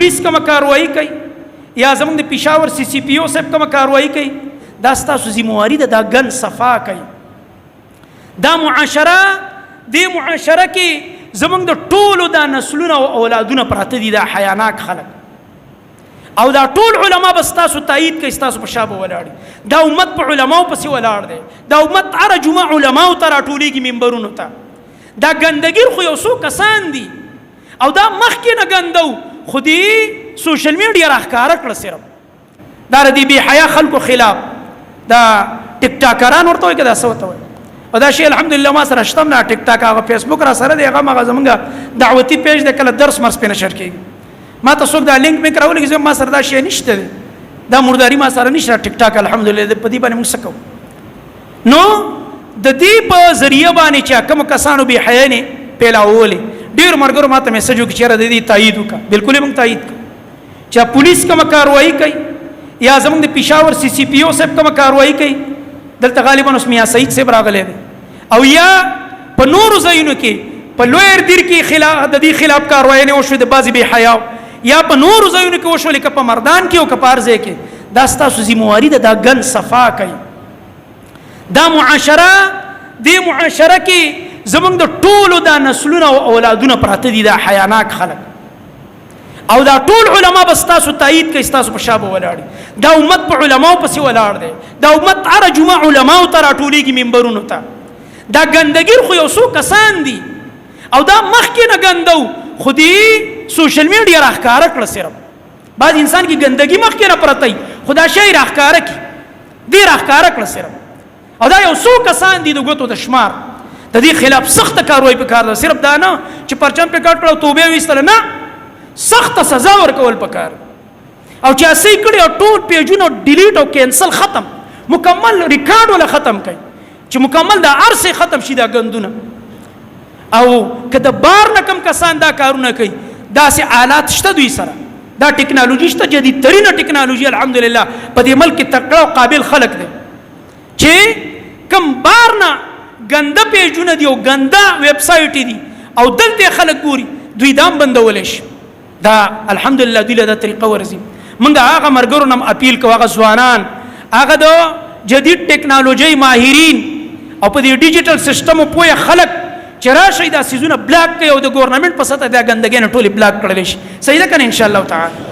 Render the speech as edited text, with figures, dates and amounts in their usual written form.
پولیس کوم کاروایی کوي یا زمونږ د پېښور CCPO صاحب کوم کاروایی کوي دا ستاسو ذمہواري ده دا ګن صفا کوي دا معاشره دې معاشره کې زمونږ د ټولو دا نسلونه او اولادونه پراته دي دا حیاناک خلک او دا ټول علما به ستاسو تایید کوي ستاسو په شا به ولاړ دا امت په علماو پسې ولاړ دی دا امت هره جمعه علماو ته راټولېږي منبرونو ته دا ګندګیر خو یو څو کسان دي او دا مخکې نه ګندو خو دې سوشل میډیا راښکاره کړه صرف دا د دې بې حیا خلکو خلاف دا ټیک ټاکران ورته وایي که دا څه ورته وایي او دا شی الحمدلله ما سره شته نه ټیک ټاک هغه فیسبوک را سره دی هغه مغه زمونږ دعوتي پیج دی کله درس مرس پې نشر کېږي ما ته څوک دا لینک مې راولېږي ما سره دا شی نشته دی دا مرداري ما سره نشته ټیک ټاک الحمدلله په دې باندې موږ څه کوو نو د دې په ذریعه باندې چې کوم کسانو بې حیا نه پیلاولې ډېر ملګرو ما ته میسج وکړي چېرې د دې تایید وکړه بلکل یې موږ تایید کړو چې پولیس کومه کاروایي کوي یا زمونږ د پېښور CCPO صاحب کومه کاروایي کوي دلته غالبا اوس میاں سعید صاحب راغلی دی او یا په نورو ځایونو کې په لویر دیر کې د دې خلاف کاروایي وشوې د بعضې بې حیاو یا په نورو ځایونو کې وشولې که په مردان کې او که په هر ځای کې دا ستاسو ذمہواري ده دا ګن صفا کوي دا معاشره دې معاشره کې زمونږ د ټولو دا نسلونه او اولادونه پراته دي دا حیاناک خلک او دا ټول علما به ستاسو تایید کوي ستاسو په شا به ولاړ دا امت په علماو پسې ولاړ دی دا امت هره جمعه علماو ته راټولېږي منبرونو ته دا ګندګیر خو یو څو کسان دي او دا مخکې نه ګندو خو دې سوشل میډیا راښکاره کړه صرف بعض انسان کې ګندګي مخکې نه پرته وي خو دا شی راښکاره کړي دې راښکاره کړه صرف او دا یو څو کسان دي د ګوتو د شمار د دې خلاف سخته کاروایي پکار ده صرف دا نه چې پرچم پې کټ کړه او توبې ویستله نه سخته سزا ورکول پکار او چې اسې کړي او ټول پیجونه ډیلیټ او کینسل ختم مکمل ریکارډ ولا ختم کړي چې مکمل دا ارسه ختم شي دا ګندونه او که د بار نه کم کسان دا کارونه کوي داسې آلات شته دوی سره دا ټیکنالوژي شته جدید ترینه ټیکنالوژي الحمدلله په دې ملک کې تکړه او قابل خلک دي چې کم بار نه ګنده پیجونه دي او ګنده ویب سایټ دي او دلته خلک ګوري دوی دام بندول شي دا الحمدلله دوی له دا طریقه ورزي موږ هغه مرګرو نم اپیل کوو هغه ځوانان هغه د جدید ټیکنالوژي ماهرین او په دې ډیجیټل سیستم په خلک چې راشي دا سيزونه بلاک کوي او د ګورنمنت په سطح دا ګندګي نه ټولي بلاک کړل شي صحیح ده کنه ان شاء الله تعالی